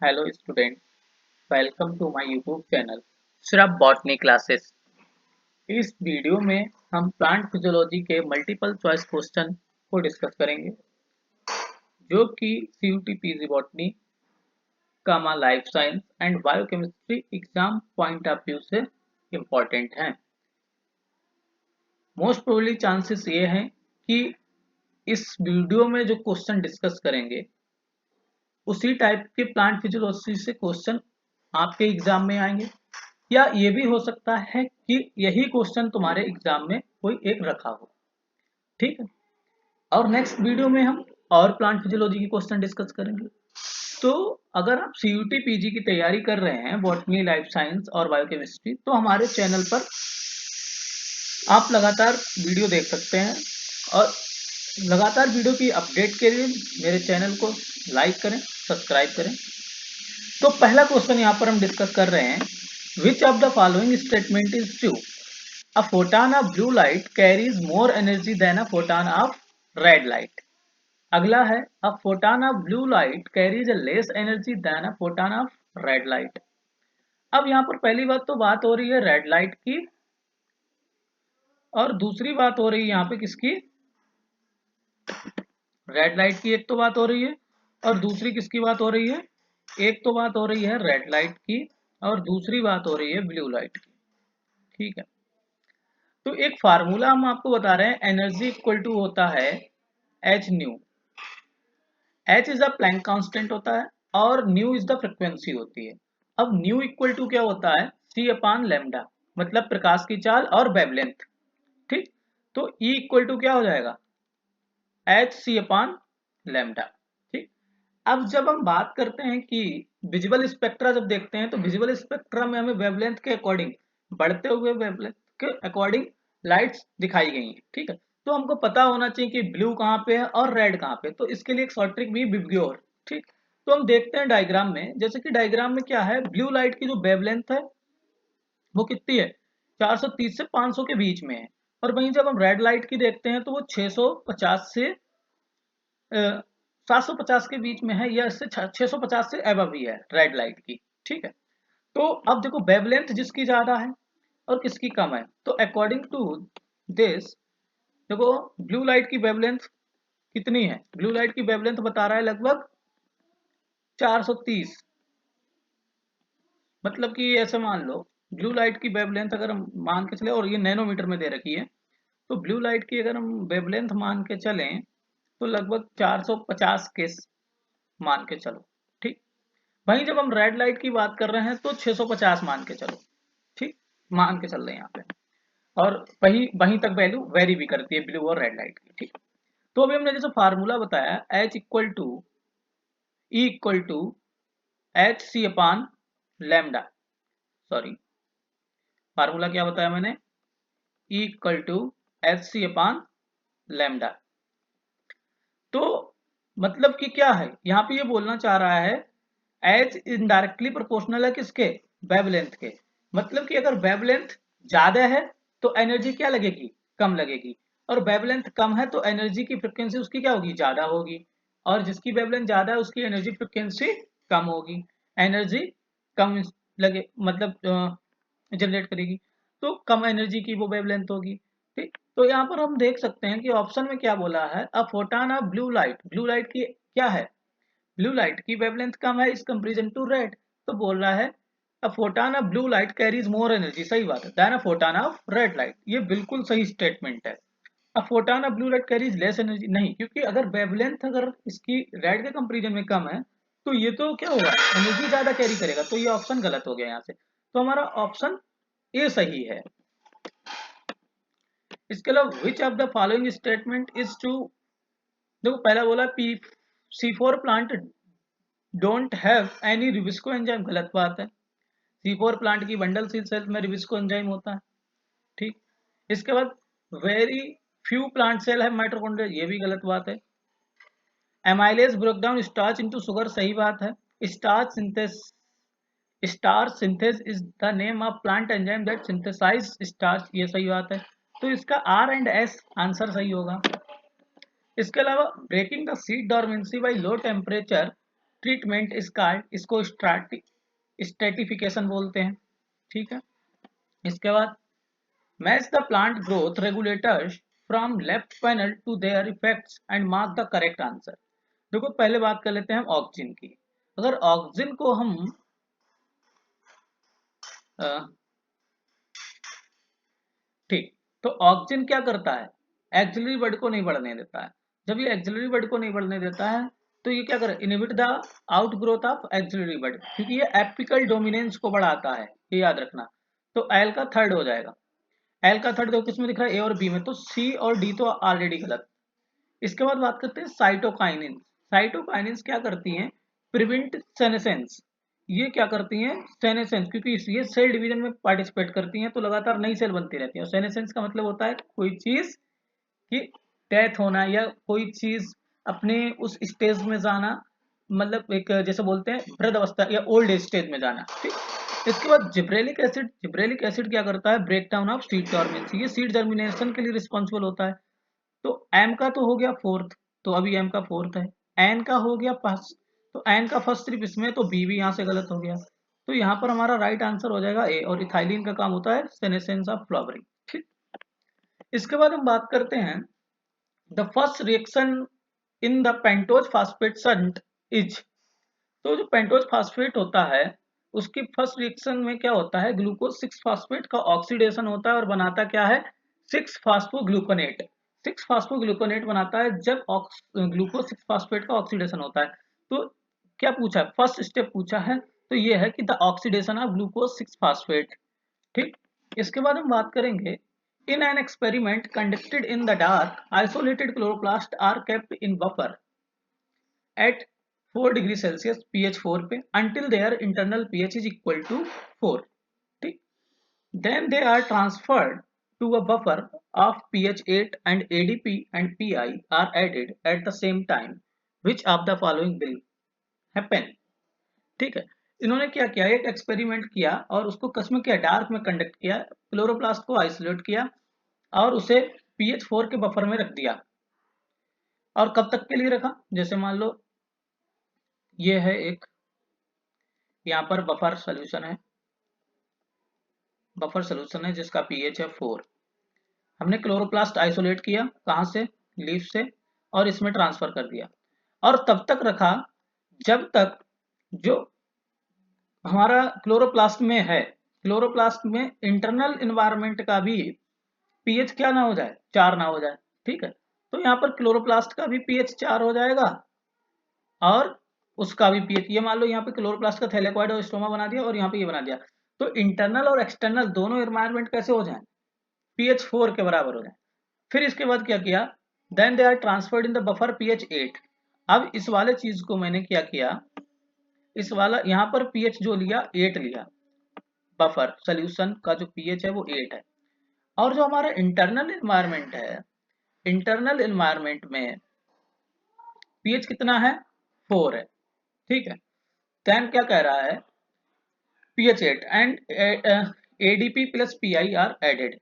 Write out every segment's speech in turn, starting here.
Hello student, welcome to my YouTube channel Shrub Botany classes. इस video में हम plant physiology के multiple choice question को discuss करेंगे जो कि CUT PG botany comma life science and biochemistry exam point of view से important हैं। मोस्ट प्रोबेबली चांसेस ये हैं कि इस वीडियो में जो क्वेश्चन डिस्कस करेंगे उसी टाइप के प्लांट फिजियोलॉजी से क्वेश्चन आपके एग्जाम में आएंगे, या ये भी हो सकता है कि यही क्वेश्चन तुम्हारे एग्जाम में कोई एक रखा हो। ठीक है, और नेक्स्ट वीडियो में हम और प्लांट फिजियोलॉजी की क्वेश्चन डिस्कस करेंगे। तो अगर आप सीयूटी पीजी की तैयारी कर रहे हैं बॉटनी, लाइफ साइंस और बायोकेमिस्ट्री, तो हमारे चैनल पर आप लगातार वीडियो देख सकते हैं, और लगातार वीडियो की अपडेट के लिए मेरे चैनल को लाइक करें, सब्सक्राइब करें। तो पहला क्वेश्चन यहाँ पर हम डिस्कस कर रहे हैं, विच of the following statement is true? A photon of blue light carries more energy than a photon of red light. अगला है, a photon of blue light carries a less energy than a photon of red light. अब यहाँ पर पहली बात तो बात हो रही है रेड लाइट की, और दूसरी बात हो रही है यहाँ पे किसकी? रेड लाइट की एक तो बात हो रही है, और दूसरी किसकी बात हो रही है? एक तो बात हो रही है रेड लाइट की, और दूसरी बात हो रही है ब्लू लाइट की। ठीक है, तो एक फार्मूला हम आपको बता रहे हैं, एनर्जी इक्वल टू होता है h nu. H is a Planck constant होता है, और न्यू इज द फ्रिक्वेंसी होती है। अब न्यू इक्वल टू क्या होता है? सी अपान लेमडा, मतलब प्रकाश की चाल और वेवलेंथ। ठीक, तो ई इक्वल टू क्या हो जाएगा? H c upon lambda. ठीक, अब जब हम बात करते हैं कि विजिबल स्पेक्ट्रा जब देखते हैं, तो विजिबल स्पेक्ट्रा में हमें वेवलेंथ के अकॉर्डिंग, बढ़ते हुए वेवलेंथ के अकॉर्डिंग लाइट्स दिखाई गई हैं। ठीक है, तो हमको पता होना चाहिए कि ब्लू कहाँ पे है और रेड कहाँ पे, तो इसके लिए एक शॉर्ट ट्रिक भी विबग्योर। ठीक, तो हम देखते हैं डायग्राम में, जैसे कि डायग्राम में क्या है, ब्लू लाइट की जो वेवलेंथ है वो कितनी है? 430 से 500 के बीच में है। और वहीं जब हम रेड लाइट की देखते हैं तो वो 650 से 750 के बीच में है, या इससे 650 से एबव ही है रेड लाइट की। ठीक है, तो अब देखो वेवलेंथ जिसकी ज्यादा है और किसकी कम है, तो अकॉर्डिंग टू दिस देखो ब्लू लाइट की वेवलेंथ कितनी है? ब्लू लाइट की वेवलेंथ बता रहा है लगभग 430। मतलब कि ऐसे मान लो, ब्लू लाइट की वेवलेंथ अगर हम मान के चले, और ये नैनोमीटर में दे रखी है, तो ब्लू लाइट की अगर हम वेवलेंथ मान के चलें तो लगभग 450 के मान के चलो। ठीक, वहीं जब हम रेड लाइट की बात कर रहे हैं तो 650 मान के चलो। ठीक, मान के चल रहे हैं यहाँ पे, और वही वहीं तक वैल्यू वेरी भी करती है ब्लू और रेड लाइट की। ठीक, तो अभी हमने जैसे फार्मूला बताया, h equal to e equal to h c upon lambda, sorry formula क्या बताया मैंने? E equal to h c upon lambda. तो मतलब कि क्या है यहाँ पे, ये बोलना चाह रहा है एच इनडायरेक्टली प्रोपोर्शनल है किसके? वेवलेंथ के। मतलब कि अगर वेवलेंथ ज्यादा है तो एनर्जी क्या लगेगी? कम लगेगी, और वेवलेंथ कम है तो एनर्जी की फ्रिक्वेंसी उसकी क्या होगी? ज्यादा होगी, और जिसकी वेवलेंथ ज्यादा है उसकी एनर्जी फ्रिक्वेंसी कम होगी। एनर्जी कम लगे मतलब जनरेट करेगी, तो कम एनर्जी की वो वेवलेंथ होगी। ठीक, तो यहाँ पर हम देख सकते हैं कि ऑप्शन में क्या बोला है, a photon of blue light. Blue light की क्या है? ब्लू लाइट की वेवलेंथ कम है इस कंपेरिजन टू रेड, तो बोल रहा है a photon of blue light carries more energy, सही बात है, then a photon of red light. ये बिल्कुल सही स्टेटमेंट है। A photon of blue light carries less energy नहीं, क्योंकि अगर वेवलेंथ अगर इसकी रेड के कंपेरिजन में कम है तो ये तो क्या होगा? एनर्जी ज्यादा कैरी करेगा, तो ये ऑप्शन गलत हो गया यहाँ से। तो हमारा ऑप्शन ए सही है। इसके अलावा which of the following statement is true? देखो पहला बोला P C four plant don't have any rubisco enzyme, गलत बात है। सी फोर प्लांट की बंडल सील सेल में रिविस्को एंजाइम होता है। ठीक, इसके बाद वेरी फ्यू प्लांट सेल है माइटोकॉन्ड्रिया, ये भी गलत बात है। Amylase break down starch into sugar, सही बात है। Starch synthase starch synthase is the name of plant enzyme that synthesise starch, ये सही बात है। तो इसका आर एंड एस आंसर सही होगा। इसके अलावा breaking the seed dormancy by low temperature treatment is called, इसको स्ट्रेटिफिकेशन बोलते हैं। ठीक है, इसके बाद match the plant growth regulators from left panel to their effects and mark the correct answer. देखो पहले बात कर लेते हैं हम ऑक्सिन की। अगर ऑक्सिन को हम ठीक, तो ऑक्सिन क्या करता है, एक्सिलरी बड को नहीं बढ़ने देता है। जब ये एक्सिलरी बड को नहीं बढ़ने देता है तो ये क्या करे, inhibit the outgrowth of axillary bud, क्योंकि ये एपिकल डोमिनेंस को बढ़ाता है, ये याद रखना। तो एल का थर्ड हो जाएगा। एल का थर्ड देखो किसमें दिख रहा है, ए और बी में, तो सी और डी तो ऑलरेडी गलत। इसके बाद बात करते हैं साइटोकाइनिन। साइटोकाइनिन क्या करती हैं, प्रिवेंट सेनेसेंस। ये क्या करती हैं, सेनेसेंस, क्योंकि ये सेल डिवीजन में पार्टिसिपेट करती हैं तो लगातार नई सेल बनती रहती है। और सेनेसेंस का मतलब होता है कोई चीज की डेथ होना या कोई चीज अपने उस स्टेज में जाना, मतलब एक जैसे बोलते हैं वृद्ध अवस्था या ओल्ड एज स्टेज में जाना। ठीक, इसके बाद जिब्रेलिक एसिड। जिब्रेलिक एसिड क्या करता है, ब्रेक डाउन ऑफ सीड टॉर्मेंसी, ये सीड जर्मिनेशन के लिए रिस्पॉन्सिबल होता है। तो एम का तो हो गया फोर्थ, तो अभी एम का फोर्थ है। एन का हो गया फर्स्ट, तो एन का फर्स्ट सिर्फ इसमें, तो बी भी यहाँ से गलत हो गया। तो यहाँ पर हमारा राइट आंसर हो जाएगा ए, और इथाइलिन का काम होता है सेनेसेंस ऑफ फ्लावरिंग। ठीक, इसके बाद हम बात करते हैं the first reaction in the pentose phosphate shunt is. तो जो पेंटोज फास्फेट होता है उसकी फर्स्ट रिएक्शन में क्या होता है, ग्लूकोज 6 फास्फेट का ऑक्सीडेशन होता है और बनाता क्या है, 6 फास्फोग्लूकोनेट। 6 फास्फोग्लूकोनेट बनाता है जब ग्लूकोज 6 फास्फेट का ऑक्सीडेशन होता है। तो क्या पूछा है, फर्स्ट स्टेप पूछा है, तो ये है कि the oxidation of glucose 6 phosphate. ठीक, इसके बाद हम बात करेंगे in an experiment conducted in the dark isolated chloroplast are kept in buffer at 4 degree Celsius pH 4 पे until their internal pH is equal to 4. ठीक, then they are transferred to a buffer of pH 8 and ADP and PI are added at the same time. Which of the following will happen? ठीक है, इन्होंने क्या किया, एक experiment किया और उसको कसम किया, डार्क में कंडक्ट किया, क्लोरोप्लास्ट को आइसोलेट किया और उसे pH 4 के बफर में रख दिया। और कब तक के लिए रखा, जैसे मान लो ये है एक, यहाँ पर बफर सोल्यूशन है, बफर सोल्यूशन है जिसका पीएच है 4। हमने क्लोरोप्लास्ट आइसोलेट किया, कहाँ से, लीफ से, और इसमें ट्रांसफर कर दिया और तब तक रखा जब तक जो हमारा क्लोरोप्लास्ट में है, क्लोरोप्लास्ट में इंटरनल इन्वायरमेंट का भी पीएच क्या ना हो जाए, 4 ना हो जाए। ठीक है, तो यहाँ पर क्लोरोप्लास्ट का भी पीएच 4 हो जाएगा और उसका भी पीएच, ये मान लो यहाँ पे क्लोरोप्लास्ट का थैलेकॉइड और स्टोमा बना दिया और यहाँ पे ये बना दिया, तो इंटरनल और एक्सटर्नल दोनों एनवायरनमेंट कैसे हो जाए, पीएच 4 के बराबर हो जाए। फिर इसके बाद क्या किया, then they are transferred in the buffer pH 8। अब इस वाले चीज को मैंने क्या किया, इस वाला यहाँ पर पीएच जो लिया 8 लिया, बफर सोल्यूशन का जो पीएच है वो 8 है, और जो हमारा इंटरनल एनवायरनमेंट है, इंटरनल एनवायरनमेंट में पीएच कितना है, 4 है। ठीक है, देन क्या कह रहा है, pH 8 and ADP plus PI are added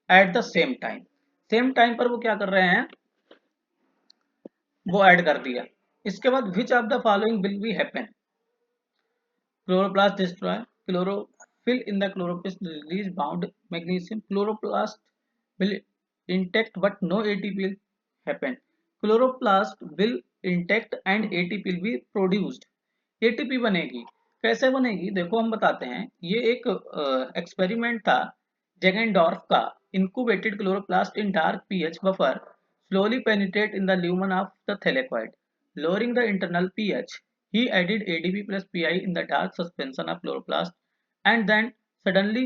at the same time। Same time पर वो क्या कर रहे हैं, वो ऐड कर दिया। इसके बाद which of the following will be happen, chloroplast destroy, chlorophyll in the chlorophyll release bound magnesium, chloroplast will intact but no ATP will happen, chloroplast will intact and ATP will be produced। ATP बनेगी, कैसे बनेगी देखो हम बताते हैं। ये एक experiment था जेगेनडॉर्फ का, incubated chloroplast in dark pH buffer slowly penetrate in the lumen of the thylakoid, lowering the internal pH. He added ADP plus PI in the dark suspension of chloroplast and then suddenly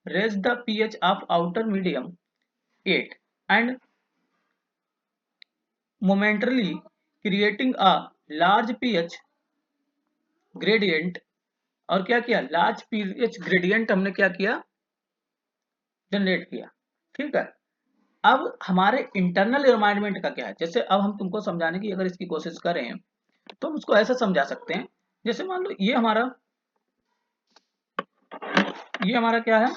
raised the pH of outer medium 8 and momentarily creating a large pH gradient. और क्या किया, large pH gradient हमने क्या किया, generate किया। ठीक है, अब हमारे इंटरनल एनवायरनमेंट का क्या है, जैसे अब हम तुमको समझाने की अगर इसकी कोशिश करें तो हम उसको ऐसा समझा सकते हैं, जैसे मान लो ये हमारा क्या है,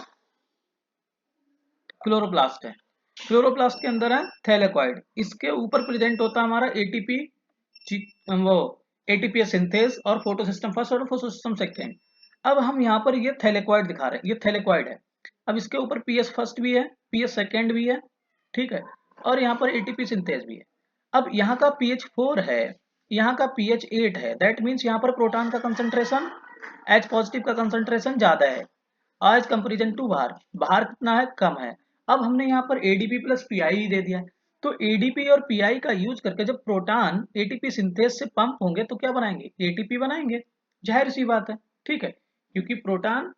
क्लोरोप्लास्ट है, क्लोरोप्लास्ट के अंदर है थैलेकॉइड, इसके ऊपर प्रेजेंट होता है हमारा एटीपी, वो एटीपी सिंथेज और फोटो सिस्टम फर्स्ट और फोटो सिस्टम सेकेंड। अब हम यहाँ पर ये थैलेक्वाइड दिखा रहे हैं, ये थैलेक्वाइड है। अब इसके ऊपर पीएस फर्स्ट भी है, पीएस सेकेंड भी है, ठीक है, और यहाँ पर एटीपी सिंथेज भी है। अब यहाँ का पीएच 4 है, यहाँ का पीएच 8 है, दैट मीन्स यहाँ पर प्रोटॉन का कंसंट्रेशन एच पॉजिटिव का कंसंट्रेशन ज्यादा है एज कंपेरिजन टू बाहर। बाहर कितना है, कम है। अब हमने यहाँ पर एडीपी प्लस पीआई दे दिया है, तो एडीपी और पीआई का यूज करके जब प्रोटॉन एटीपी सिंथेज से पंप होंगे तो क्या बनाएंगे, एटीपी बनाएंगे, जाहिर सी बात है, ठीक है, क्योंकि प्रोटॉन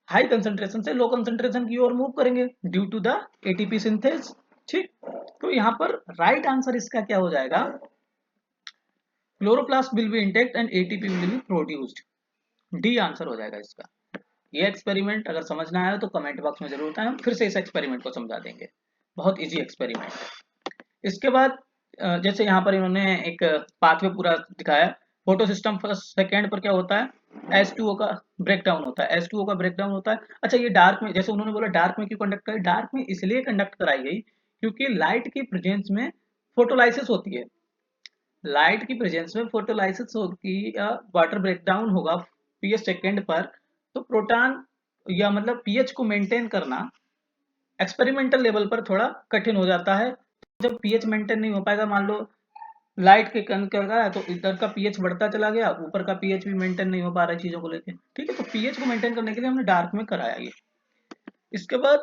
हाई कंसंट्रेशन से लो कंसंट्रेशन की ओर मूव करेंगे due to the ATP synthase, ठीक। तो यहाँ पर राइट आंसर इसका क्या हो जाएगा, chloroplast will be intact and ATP will be produced, D answer हो जाएगा इसका। ये एक्सपेरिमेंट अगर समझना आया तो कमेंट बॉक्स में जरूर बताएं, हम फिर से इस एक्सपेरिमेंट को समझा देंगे, बहुत इजी एक्सपेरिमेंट है। इसके बाद जैसे यहाँ पर इन्होंने एक पाथवे पूरा दिखाया, फोटो सिस्टम फर्स्ट सेकेंड पर क्या होता है, H2O का ब्रेकडाउन होता है, H2O का ब्रेकडाउन होता है। अच्छा ये डार्क में, जैसे उन्होंने बोला डार्क में क्यों कंडक्ट कराई, डार्क में इसलिए कंडक्ट कराई गई क्योंकि लाइट की प्रेजेंस में फोटोलाइसिस होती है, लाइट की प्रेजेंस में फोटोलाइसिस होगी, वाटर ब्रेकडाउन होगा पीएच सेकेंड पर, तो प्रोटॉन या मतलब पीएच को मेंटेन करना एक्सपेरिमेंटल लेवल पर थोड़ा कठिन हो जाता है। जब पीएच मेंटेन नहीं हो पाएगा, मान लो लाइट के कण कर रहा है तो इधर का पीएच बढ़ता चला गया, ऊपर का पीएच भी मेंटेन नहीं हो पा रहा है चीजों को लेके, ठीक है, तो पीएच को मेंटेन करने के लिए हमने डार्क में कराया ये। इसके बाद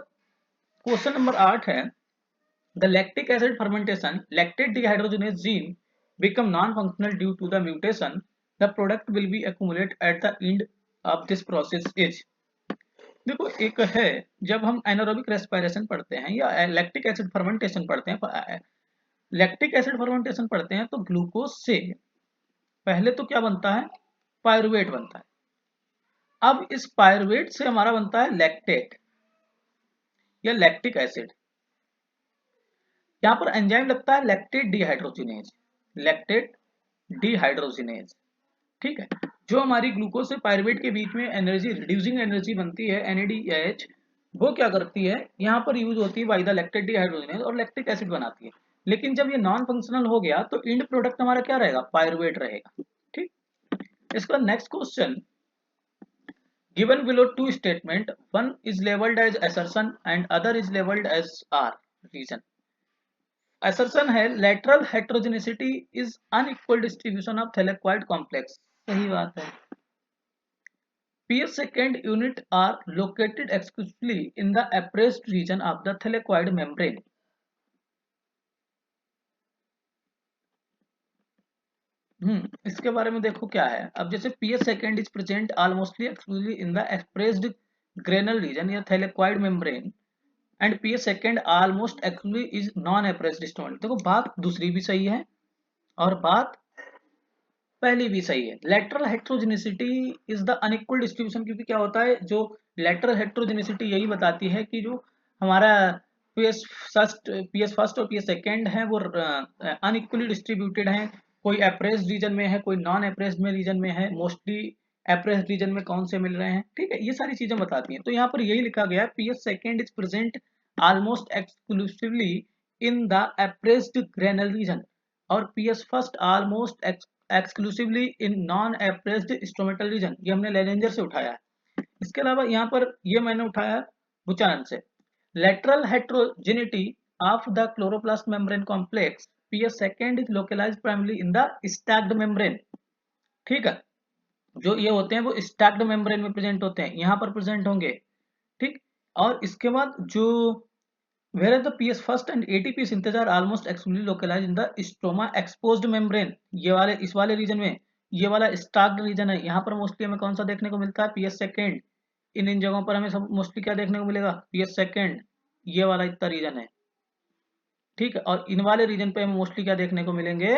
क्वेश्चन नंबर 8 है, the lactic acid fermentation lactate dehydrogenase gene become non-functional due to the mutation, the product will be accumulate at the end of this process is। देखो एक है, जब हम एनारोबिक रेस्पिरेशन पढ़ते हैं या लैक्टिक एसिड फर्मेंटेशन पढ़ते हैं, लैक्टिक एसिड फर्मेंटेशन पढ़ते हैं तो ग्लूकोज से पहले तो क्या बनता है, पायरुवेट बनता है। अब इस पायरुवेट से हमारा बनता है लैक्टेट या लैक्टिक एसिड, यहाँ पर एंजाइम लगता है लैक्टेट डिहाइड्रोजिनेज, लैक्टेट डिहाइड्रोजिनेज, ठीक है, जो हमारी ग्लूकोज से पायरुवेट के बीच में एनर्जी रिड्यूसिंग एनर्जी बनती है NADH, वो क्या करती है, यहाँ पर यूज होती है बाय द लैक्टेट डिहाइड्रोजिनेज और लैक्टिक एसिड बनाती है। लेकिन जब ये नॉन फंक्शनल हो गया तो इंड प्रोडक्ट हमारा क्या रहेगा, पायरुवेट रहेगा, ठीक। इसका next question, given below two statement, one is labeled as assertion and other is labeled as R reason। assertion है lateral heterogeneity is unequal distribution of thylakoid complex, सही बात है। pH second unit are located exclusively in the appraised region of the thylakoid membrane। इसके बारे में देखो क्या है, अब जैसे pH second is present almostly exclusively in the appraised granule region या thylakoid membrane and pH second almost exclusively is non appraised stomach। देखो बात दूसरी भी सही है और बात पहली भी सही है, lateral heterogeneity is the unequal distribution, क्योंकि क्या होता है, जो लेटरल हेट्रोजेनिसिटी यही बताती है कि जो हमारा पीएस फर्स्ट और पीएस सेकेंड है वो अनइक्वली डिस्ट्रीब्यूटेड है, कोई अप्रेस्ड रीजन में है, कोई नॉन अप्रेस्ड में रीजन में है, मोस्टली अप्रेस्ड रीजन में कौन से मिल रहे हैं, ठीक है, ये सारी चीजें बताती हैं। तो यहाँ पर यही लिखा गया है, PS second is present almost exclusively in the appressed granal region और PS first almost exclusively in non appressed stomatal region, ये हमने लेनेंजर से उठाया है। इसके अलावा यहाँ पर ये मैंने उठाया बुचानन से, lateral heterogeneity of the chloroplast membrane complex PS second is localised primary in the stacked membrane, ठीक है, जो ये होते हैं वो स्टैक्ड मेम्ब्रेन में प्रेजेंट होते हैं, यहाँ पर प्रेजेंट होंगे, ठीक। और इसके बाद जो whereas the PS first and ATP synthase are almost exclusively localized in the stroma exposed membrane, ये वाले इस वाले रीजन में, ये वाला स्टार्क्ड रीजन है, यहाँ पर मोस्टली हमें कौन सा देखने को मिलता है, PS सेकेंड, इन जगहों पर हमें सब मोस्टली क्या देखने को मिलेगा, PS सेकेंड, ये वाला इतना रीजन है, ठीक है, और इन वाले रीजन पे हमें मोस्टली क्या देखने को मिलेंगे,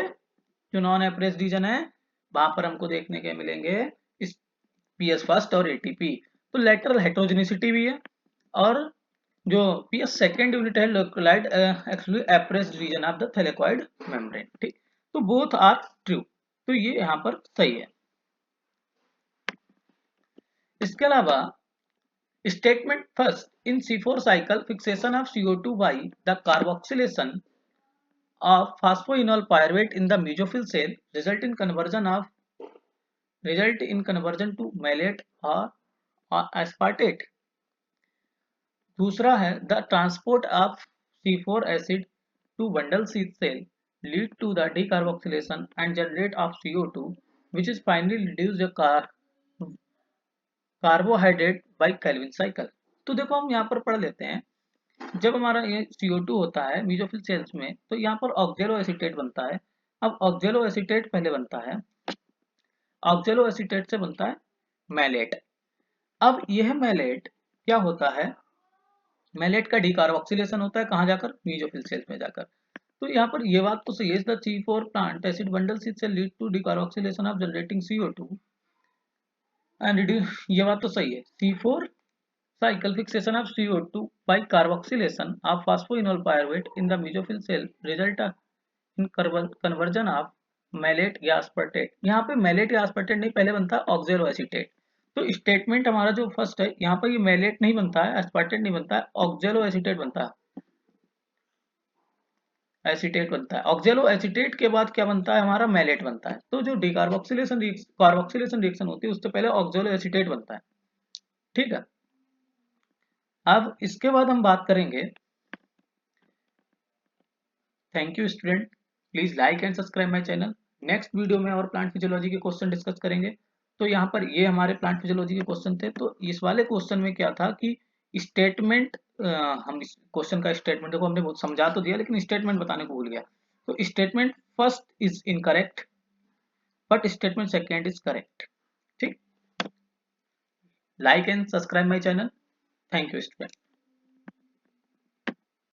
जो नॉन एप्रेस रीजन है वहां पर हमको देखने के मिलेंगे इस PS फर्स्ट और ATP। तो लेटरल हेट्रोजेनिसिटी भी है और जो पीएस सेकेंड यूनिट है localised actually appressed region of the thylakoid membrane, ठीक। तो बोथ आर ट्रू, तो ये यहाँ पर सही है। इसके अलावा statement first, in C4 cycle fixation of CO2 by the carboxylation of phosphoenol pyruvate in the mesophyll cell result in conversion to malate or aspartate. दूसरा है the transport of C4 acid to bundle seed cell lead to the decarboxylation and generate of CO2 which is finally reduce the carbohydrate by Calvin cycle. तो देखो हम यहाँ पर पढ़ लेते हैं, जब हमारा ये CO2 होता है मीजोफिल सेल्स में तो यहाँ पर ऑक्जेलो एसीटेट बनता है। अब ऑक्जेलो एसीटेट पहले बनता है, ऑक्जेलो एसीटेट से बनता है मैलेट। अब यह मैलेट क्या होता है, मैलेट का डीकार्बोक्सिलेशन होता है कहाँ जाकर, मीजोफिल सेल्स में जाकर। तो यहाँ पर ये बात तो सही है, the C4 plant acid bundle sheath से lead to decarboxylation of generating CO2 and reduce, ये बात तो सही है। C4 cycle fixation of CO2 by carboxylation of phosphoenol pyruvate in the mesophyll cell result in conversion of malate या aspartate। यहाँ पे malate या aspartate नहीं, पहले बनता है oxaloacetate। तो स्टेटमेंट हमारा जो फर्स्ट है यहाँ पर, ये malate नहीं बनता है, aspartate नहीं बनता है, oxaloacetate बनता है, एसीटेट बनता है। ऑक्जेलो एसीटेट के बाद क्या बनता है हमारा, मैलेट बनता है। तो जो डिकार्बोक्सिलेशन कार्बोक्सिलेशन रिएक्शन होती है उससे पहले ऑक्जेलो एसीटेट बनता है। ठीक है, अब इसके बाद हम बात करेंगे, thank you student, please like and subscribe my channel. Next video में और प्लांट फिजियोलॉजी के क्वेश्चन डिस्कस करेंगे। तो यहाँ पर ये हमारे प्लांट फिजियोलॉजी के क्वेश्चन थे। तो इस वाले क्वेश्चन में क्या था कि स्टेटमेंट, हम इस क्वेश्चन का स्टेटमेंट देखो हमने बहुत समझा तो दिया लेकिन स्टेटमेंट बताने को भूल गया। तो statement first is incorrect but statement second is correct. ठीक, like and subscribe my channel, thank you student.